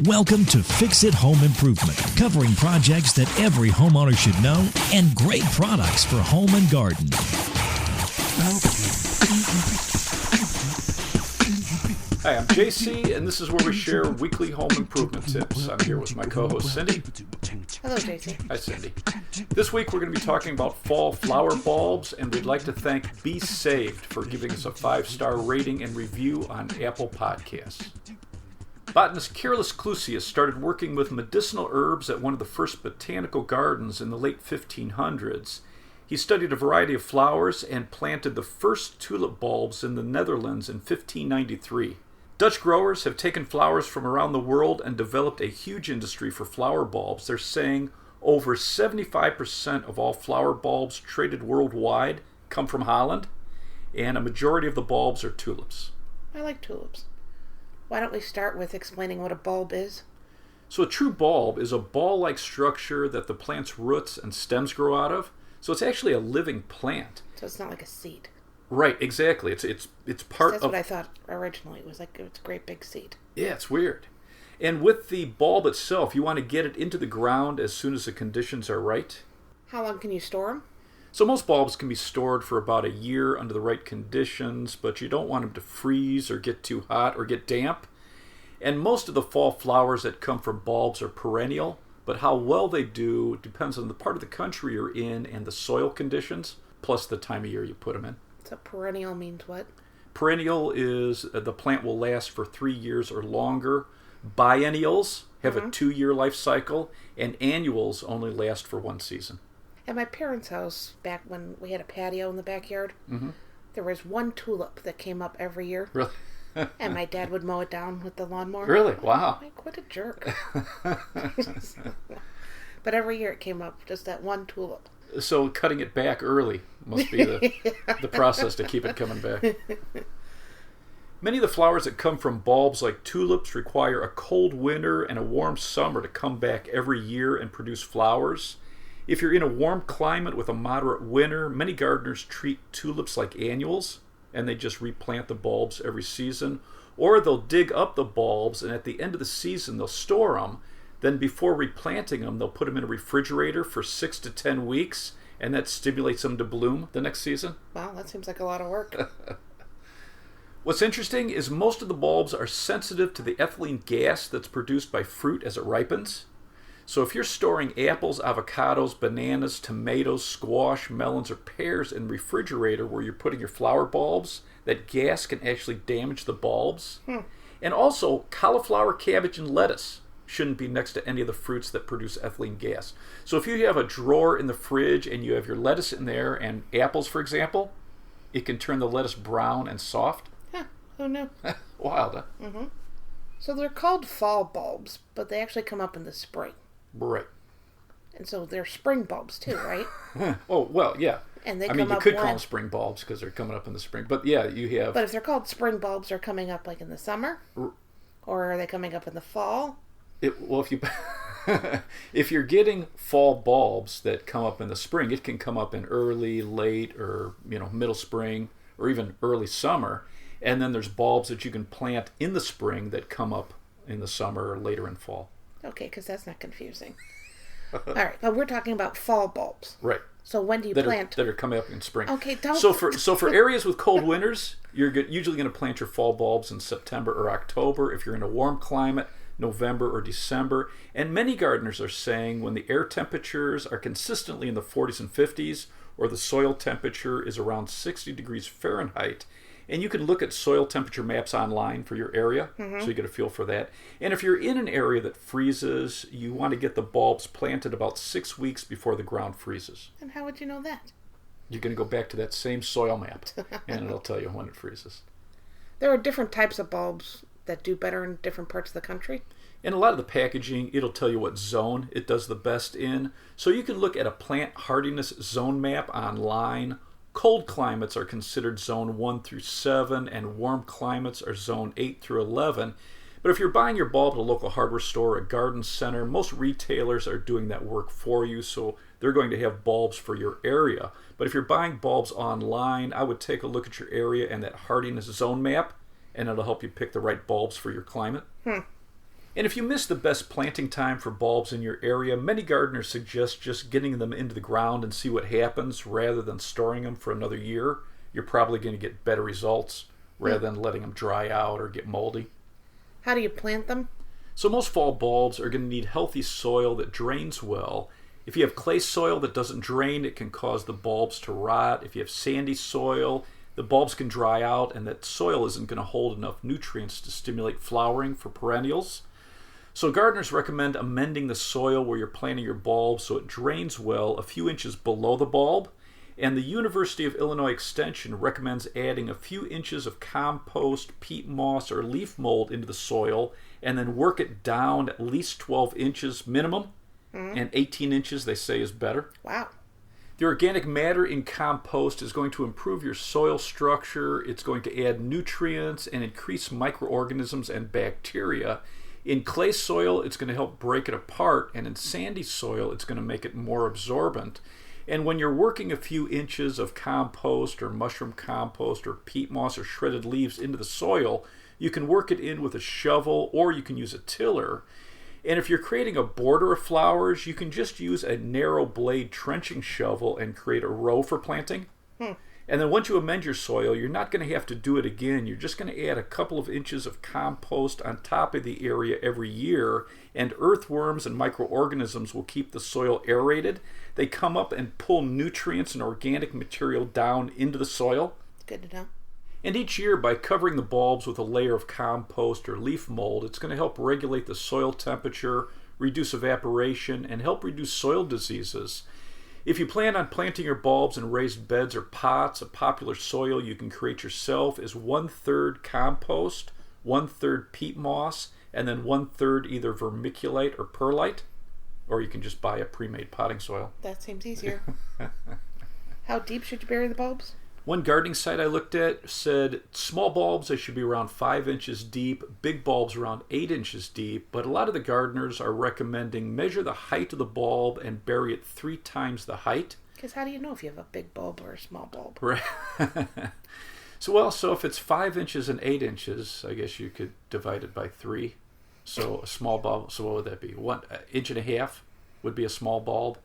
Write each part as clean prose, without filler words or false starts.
Welcome to Fix It Home Improvement, covering projects that every homeowner should know and great products for home and garden. Hi, I'm JC, and this is where we share weekly home improvement tips. I'm here with my co-host Cindy. Hello, JC. Hi, Cindy. This week we're going to be talking about fall flower bulbs, and we'd like to thank Be Saved for giving us a 5-star rating and review on Apple Podcasts. Botanist Carolus Clusius started working with medicinal herbs at one of the first botanical gardens in the late 1500s. He studied a variety of flowers and planted the first tulip bulbs in the Netherlands in 1593. Dutch growers have taken flowers from around the world and developed a huge industry for flower bulbs. They're saying over 75% of all flower bulbs traded worldwide come from Holland, and a majority of the bulbs are tulips. I like tulips. Why don't we start with explaining what a bulb is? So a true bulb is a ball-like structure that the plant's roots and stems grow out of. So it's actually a living plant. So it's not like a seed. Right, exactly. It's part That's of... what I thought originally. It was like it's a great big seed. Yeah, it's weird. And with the bulb itself, you want to get it into the ground as soon as the conditions are right. How long can you store them? So most bulbs can be stored for about a year under the right conditions, but you don't want them to freeze or get too hot or get damp. And most of the fall flowers that come from bulbs are perennial, but how well they do depends on the part of the country you're in and the soil conditions, plus the time of year you put them in. So perennial means what? Perennial is the plant will last for 3 years or longer. Biennials have a 2-year life cycle, and annuals only last for 1 season. At my parents' house, back when we had a patio in the backyard, there was one tulip that came up every year. Really? And my dad would mow it down with the lawnmower. Really? Wow. Like, what a jerk. But every year it came up, just that one tulip. So cutting it back early must be the process to keep it coming back. Many of the flowers that come from bulbs like tulips require a cold winter and a warm summer to come back every year and produce flowers. If you're in a warm climate with a moderate winter, many gardeners treat tulips like annuals, and they just replant the bulbs every season. Or they'll dig up the bulbs, and at the end of the season they'll store them. Then before replanting them, they'll put them in a refrigerator for 6 to 10 weeks, and that stimulates them to bloom the next season. Wow, that seems like a lot of work. What's interesting is most of the bulbs are sensitive to the ethylene gas that's produced by fruit as it ripens. So if you're storing apples, avocados, bananas, tomatoes, squash, melons, or pears in the refrigerator where you're putting your flower bulbs, that gas can actually damage the bulbs. And also, cauliflower, cabbage, and lettuce shouldn't be next to any of the fruits that produce ethylene gas. So if you have a drawer in the fridge and you have your lettuce in there and apples, for example, it can turn the lettuce brown and soft. Huh, who knew? Wild, huh? So they're called fall bulbs, but they actually come up in the spring. Right. And so they're spring bulbs too, right? Oh, well, yeah. And they I mean, come you up could call when? them spring bulbs because they're coming up in the spring. But yeah, you have... But if they're called spring bulbs, they're coming up like in the summer? Or are they coming up in the fall? If you're getting fall bulbs that come up in the spring, it can come up in early, late, or middle spring, or even early summer. And then there's bulbs that you can plant in the spring that come up in the summer or later in fall. Okay, because that's not confusing. All right, but we're talking about fall bulbs. Right. So when do you plant? That are coming up in spring. Okay, don't... So for areas with cold winters, you're usually going to plant your fall bulbs in September or October. If you're in a warm climate, November or December. And many gardeners are saying when the air temperatures are consistently in the 40s and 50s, or the soil temperature is around 60 degrees Fahrenheit. And you can look at soil temperature maps online for your area, so you get a feel for that. And if you're in an area that freezes, you want to get the bulbs planted about 6 weeks before the ground freezes. And how would you know that? You're going to go back to that same soil map, and it'll tell you when it freezes. There are different types of bulbs that do better in different parts of the country. In a lot of the packaging, it'll tell you what zone it does the best in. So you can look at a plant hardiness zone map online. Cold climates are considered zone 1 through 7, and warm climates are zone 8 through 11. But if you're buying your bulb at a local hardware store or a garden center, most retailers are doing that work for you, so they're going to have bulbs for your area. But if you're buying bulbs online, I would take a look at your area and that hardiness zone map, and it'll help you pick the right bulbs for your climate. And if you miss the best planting time for bulbs in your area, many gardeners suggest just getting them into the ground and see what happens rather than storing them for another year. You're probably going to get better results rather than letting them dry out or get moldy. How do you plant them? So most fall bulbs are going to need healthy soil that drains well. If you have clay soil that doesn't drain, it can cause the bulbs to rot. If you have sandy soil, the bulbs can dry out, and that soil isn't going to hold enough nutrients to stimulate flowering for perennials. So gardeners recommend amending the soil where you're planting your bulbs so it drains well a few inches below the bulb. And the University of Illinois Extension recommends adding a few inches of compost, peat moss, or leaf mold into the soil and then work it down at least 12 inches minimum. And 18 inches, they say, is better. Wow. The organic matter in compost is going to improve your soil structure. It's going to add nutrients and increase microorganisms and bacteria. In clay soil, it's going to help break it apart. And in sandy soil, it's going to make it more absorbent. And when you're working a few inches of compost or mushroom compost or peat moss or shredded leaves into the soil, you can work it in with a shovel or you can use a tiller. And if you're creating a border of flowers, you can just use a narrow blade trenching shovel and create a row for planting. And then once you amend your soil, you're not going to have to do it again. You're just going to add a couple of inches of compost on top of the area every year, and earthworms and microorganisms will keep the soil aerated. They come up and pull nutrients and organic material down into the soil. Good to know. And each year, by covering the bulbs with a layer of compost or leaf mold, it's going to help regulate the soil temperature, reduce evaporation, and help reduce soil diseases. If you plan on planting your bulbs in raised beds or pots, a popular soil you can create yourself is 1/3 compost, 1/3 peat moss, and then 1/3 either vermiculite or perlite. Or you can just buy a pre-made potting soil. That seems easier. How deep should you bury the bulbs? One gardening site I looked at said small bulbs, they should be around 5 inches deep, big bulbs around 8 inches deep, but a lot of the gardeners are recommending measure the height of the bulb and bury it 3 times the height. Because how do you know if you have a big bulb or a small bulb? Right. So if it's 5 inches and 8 inches, I guess you could divide it by 3. So a small bulb, so what would that be? 1.5 inches would be a small bulb.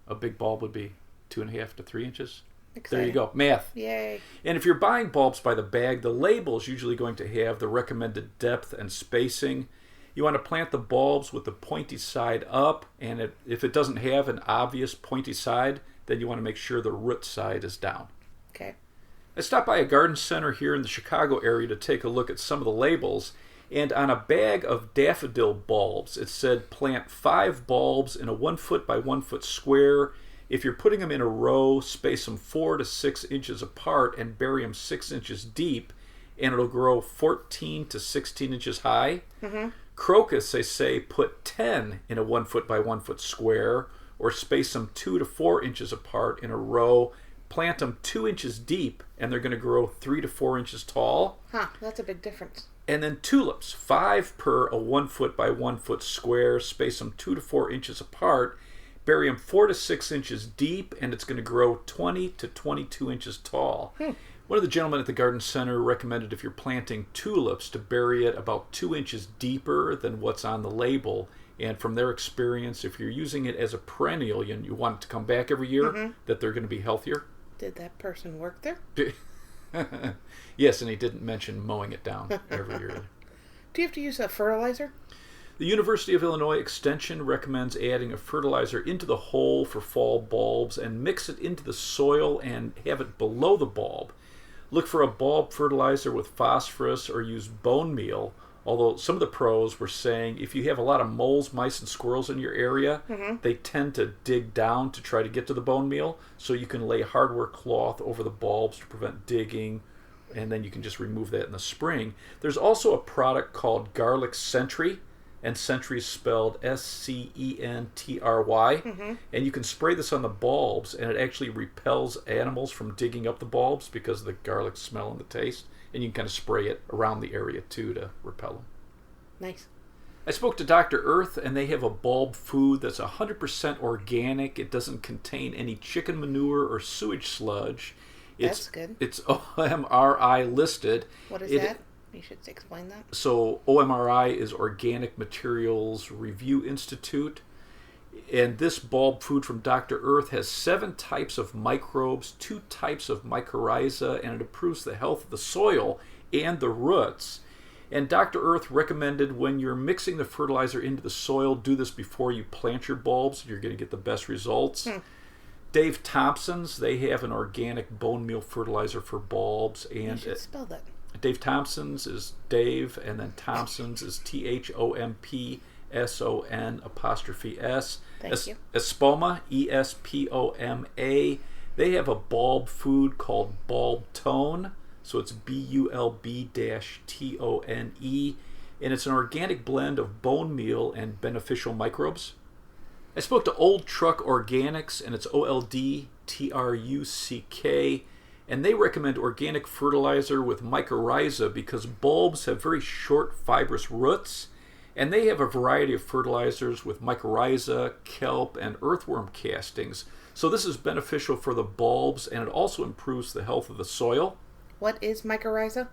A big bulb would be 2.5 to 3 inches. Exciting. There you go. Math. Yay. And if you're buying bulbs by the bag, the label is usually going to have the recommended depth and spacing. You want to plant the bulbs with the pointy side up, and if it doesn't have an obvious pointy side, then you want to make sure the root side is down. Okay. I stopped by a garden center here in the Chicago area to take a look at some of the labels, and on a bag of daffodil bulbs, it said plant 5 bulbs in a 1 foot by 1 foot square. If you're putting them in a row, space them 4 to 6 inches apart and bury them 6 inches deep, and it'll grow 14 to 16 inches high. Crocus, they say, put 10 in a 1 foot by 1 foot square, or space them 2 to 4 inches apart in a row. Plant them 2 inches deep, and they're going to grow 3 to 4 inches tall. That's a big difference. And then tulips, 5 per a 1 foot by 1 foot square, space them 2 to 4 inches apart. Bury them 4 to 6 inches deep, and it's going to grow 20 to 22 inches tall. One of the gentlemen at the garden center recommended if you're planting tulips to bury it about 2 inches deeper than what's on the label. And from their experience, if you're using it as a perennial and you want it to come back every year, that they're going to be healthier. Did that person work there? Yes, and he didn't mention mowing it down every year. Do you have to use a fertilizer? The University of Illinois Extension recommends adding a fertilizer into the hole for fall bulbs and mix it into the soil and have it below the bulb. Look for a bulb fertilizer with phosphorus or use bone meal, although some of the pros were saying if you have a lot of moles, mice, and squirrels in your area, they tend to dig down to try to get to the bone meal, so you can lay hardware cloth over the bulbs to prevent digging, and then you can just remove that in the spring. There's also a product called Garlic Sentry, and Sentry is spelled S-C-E-N-T-R-Y. And you can spray this on the bulbs, and it actually repels animals from digging up the bulbs because of the garlic smell and the taste. And you can kind of spray it around the area, too, to repel them. Nice. I spoke to Dr. Earth, and they have a bulb food that's 100% organic. It doesn't contain any chicken manure or sewage sludge. That's good. It's OMRI listed. What is it, that? You should explain that. So OMRI is Organic Materials Review Institute. And this bulb food from Dr. Earth has 7 types of microbes, 2 types of mycorrhiza, and it improves the health of the soil and the roots. And Dr. Earth recommended when you're mixing the fertilizer into the soil, do this before you plant your bulbs. You're going to get the best results. Dave Thompson's, they have an organic bone meal fertilizer for bulbs. And you should spell that. Dave Thompson's is Dave, and then Thompson's is THOMPSON''S. Thank you. Espoma, ESPOMA. They have a bulb food called Bulb Tone. So it's BULB-TONE. And it's an organic blend of bone meal and beneficial microbes. I spoke to Old Truck Organics, and it's OLDTRUCK. And they recommend organic fertilizer with mycorrhiza because bulbs have very short fibrous roots. And they have a variety of fertilizers with mycorrhiza, kelp, and earthworm castings. So this is beneficial for the bulbs, and it also improves the health of the soil. What is mycorrhiza?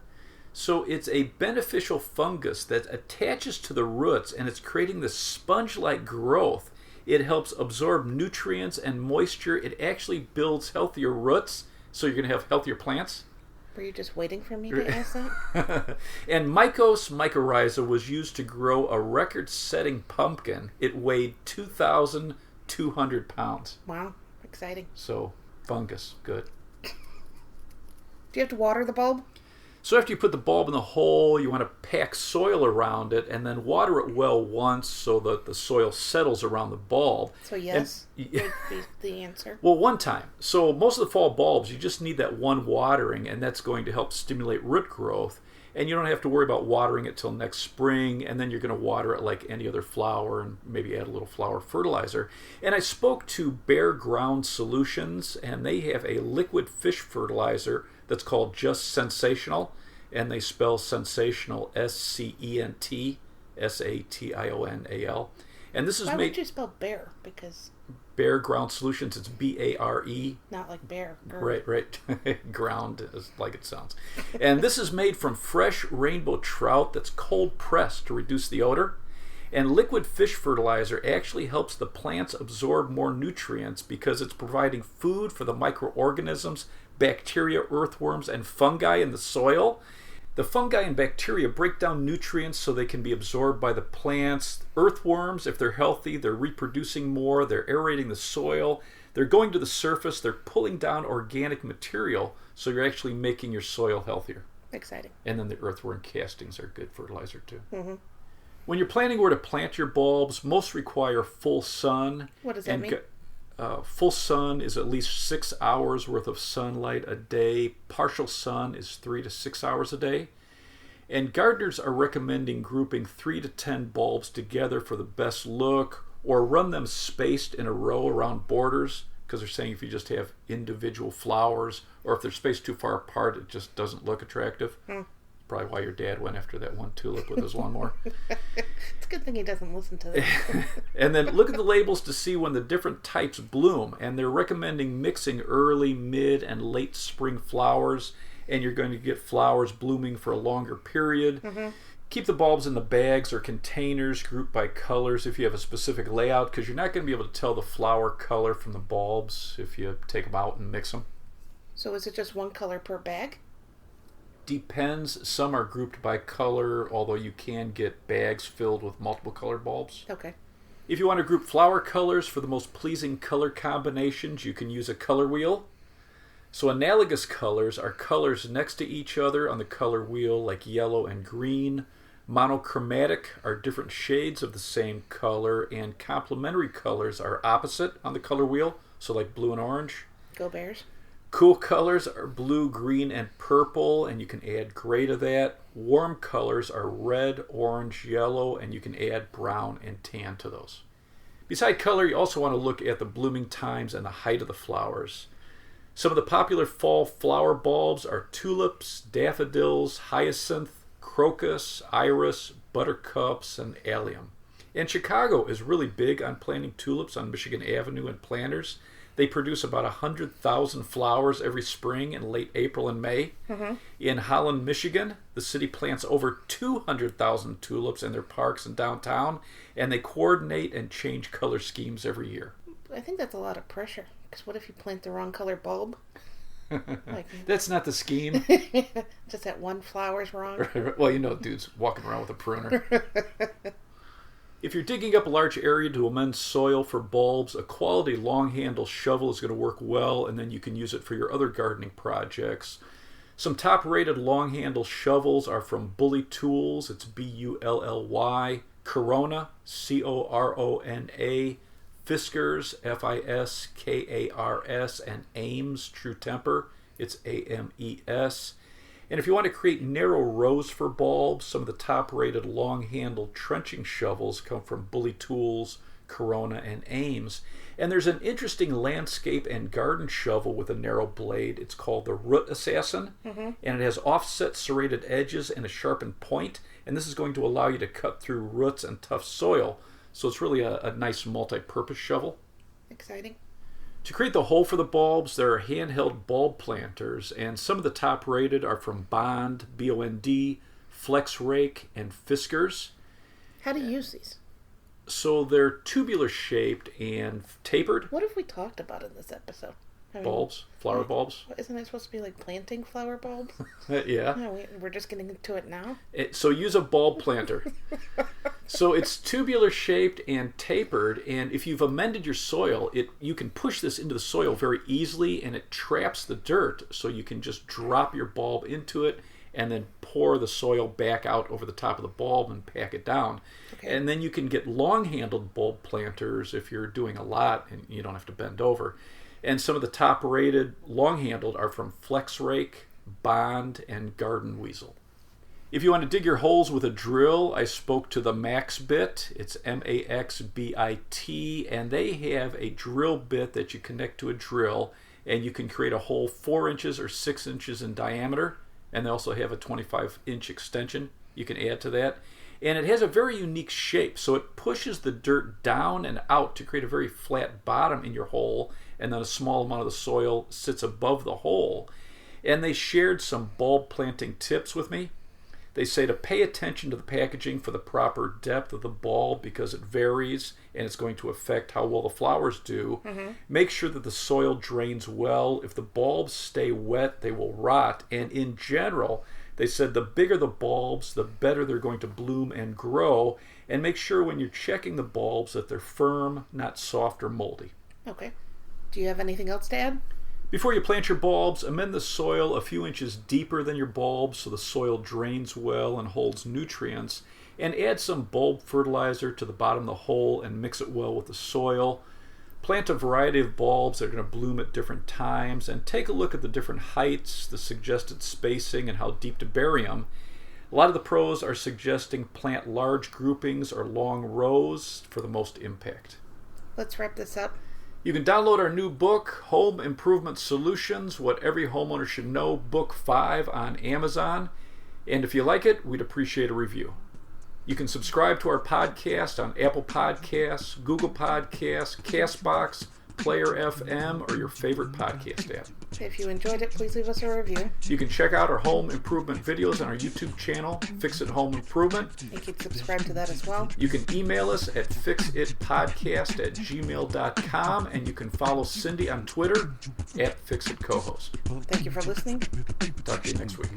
So it's a beneficial fungus that attaches to the roots, and it's creating this sponge-like growth. It helps absorb nutrients and moisture. It actually builds healthier roots, so you're going to have healthier plants. Were you just waiting for me to ask that? And Mycos mycorrhiza was used to grow a record-setting pumpkin. It weighed 2,200 pounds. Wow, exciting. So, fungus, good. Do you have to water the bulb? So after you put the bulb in the hole, you want to pack soil around it and then water it well once so that the soil settles around the bulb. So yes, would be the answer. Well, one time. So most of the fall bulbs, you just need that one watering, and that's going to help stimulate root growth. And you don't have to worry about watering it till next spring, and then you're going to water it like any other flower and maybe add a little flower fertilizer. And I spoke to Bare Ground Solutions, and they have a liquid fish fertilizer that's called Just Sensational, and they spell sensational SCENTSATIONAL. And this is Why would you spell bear? Because Bare Ground Solutions, it's BARE. Not like bear. Right. Ground is like it sounds. And this is made from fresh rainbow trout that's cold pressed to reduce the odor. And liquid fish fertilizer actually helps the plants absorb more nutrients because it's providing food for the microorganisms, bacteria, earthworms, and fungi in the soil. The fungi and bacteria break down nutrients so they can be absorbed by the plants. Earthworms, if they're healthy, they're reproducing more, they're aerating the soil, they're going to the surface, they're pulling down organic material, so you're actually making your soil healthier. Exciting. And then the earthworm castings are good fertilizer too. Mm-hmm. When you're planning where to plant your bulbs, most require full sun. What does that mean? Full sun is at least 6 hours worth of sunlight a day. Partial sun is 3 to 6 hours a day. And gardeners are recommending grouping 3 to 10 bulbs together for the best look, or run them spaced in a row around borders, because they're saying if you just have individual flowers, or if they're spaced too far apart, it just doesn't look attractive. Probably why your dad went after that one tulip with his lawnmower. It's a good thing he doesn't listen to this. And then look at the labels to see when the different types bloom. And they're recommending mixing early, mid, and late spring flowers. And you're going to get flowers blooming for a longer period. Mm-hmm. Keep the bulbs in the bags or containers grouped by colors if you have a specific layout, because you're not going to be able to tell the flower color from the bulbs if you take them out and mix them. So is it just one color per bag? Depends. Some are grouped by color, although you can get bags filled with multiple colored bulbs. Okay. If you want to group flower colors for the most pleasing color combinations, you can use a color wheel. So analogous colors are colors next to each other on the color wheel, like yellow and green. Monochromatic are different shades of the same color, and complementary colors are opposite on the color wheel, so like blue and orange. Go Bears. Cool colors are blue, green, and purple, and you can add gray to that. Warm colors are red, orange, yellow, and you can add brown and tan to those. Beside color, you also want to look at the blooming times and the height of the flowers. Some of the popular fall flower bulbs are tulips, daffodils, hyacinth, crocus, iris, buttercups, and allium. And Chicago is really big on planting tulips on Michigan Avenue and planters. They produce about 100,000 flowers every spring in late April and May. In Holland, Michigan, the city plants over 200,000 tulips in their parks and downtown, and they coordinate and change color schemes every year. I think that's a lot of pressure. Because what if you plant the wrong color bulb? That's not the scheme. Just that one flower's wrong. Well, dudes walking around with a pruner. If you're digging up a large area to amend soil for bulbs, a quality long handle shovel is going to work well, and then you can use it for your other gardening projects. Some top rated long handle shovels are from Bully Tools. It's Bully. Corona, Corona. Fiskars, Fiskars, and Ames True Temper. It's Ames. And if you want to create narrow rows for bulbs, some of the top-rated long-handled trenching shovels come from Bully Tools, Corona, and Ames. And there's an interesting landscape and garden shovel with a narrow blade. It's called the Root Assassin, and it has offset serrated edges and a sharpened point. And this is going to allow you to cut through roots and tough soil. So it's really a nice multi-purpose shovel. Exciting. To create the hole for the bulbs, there are handheld bulb planters, and some of the top rated are from Bond, B-O-N-D, Flex Rake, and Fiskars. How do you use these? So they're tubular shaped and tapered. What have we talked about in this episode? Bulbs, flower bulbs. Isn't it supposed to be like planting flower bulbs? Yeah. No, we're just getting into it now. So use a bulb planter. So it's tubular shaped and tapered, and if you've amended your soil, you can push this into the soil very easily, and it traps the dirt, so you can just drop your bulb into it and then pour the soil back out over the top of the bulb and pack it down. Okay. And then you can get long-handled bulb planters if you're doing a lot and you don't have to bend over. And some of the top-rated long-handled are from Flex Rake, Bond, and Garden Weasel. If you want to dig your holes with a drill, I spoke to the Max Bit. It's MAXBIT, and they have a drill bit that you connect to a drill, and you can create a hole 4 inches or 6 inches in diameter, and they also have a 25-inch extension you can add to that. And it has a very unique shape, so it pushes the dirt down and out to create a very flat bottom in your hole, and then a small amount of the soil sits above the hole. And they shared some bulb planting tips with me. They say to pay attention to the packaging for the proper depth of the bulb because it varies and it's going to affect how well the flowers do. Make sure that the soil drains well. If the bulbs stay wet, they will rot. And in general, they said the bigger the bulbs, the better they're going to bloom and grow. And make sure when you're checking the bulbs that they're firm, not soft or moldy. Okay. Do you have anything else to add? Before you plant your bulbs, amend the soil a few inches deeper than your bulbs so the soil drains well and holds nutrients. And add some bulb fertilizer to the bottom of the hole and mix it well with the soil. Plant a variety of bulbs that are going to bloom at different times, and take a look at the different heights, the suggested spacing, and how deep to bury them. A lot of the pros are suggesting plant large groupings or long rows for the most impact. Let's wrap this up. You can download our new book, Home Improvement Solutions, What Every Homeowner Should Know, Book 5 on Amazon. And if you like it, we'd appreciate a review. You can subscribe to our podcast on Apple Podcasts, Google Podcasts, CastBox, Player FM, or your favorite podcast app. If you enjoyed it, please leave us a review. You can check out our home improvement videos on our YouTube channel, Fix It Home Improvement. You can subscribe to that as well. You can email us at fixitpodcast@gmail.com, and you can follow Cindy on Twitter at FixItCohost. Thank you for listening. Talk to you next week.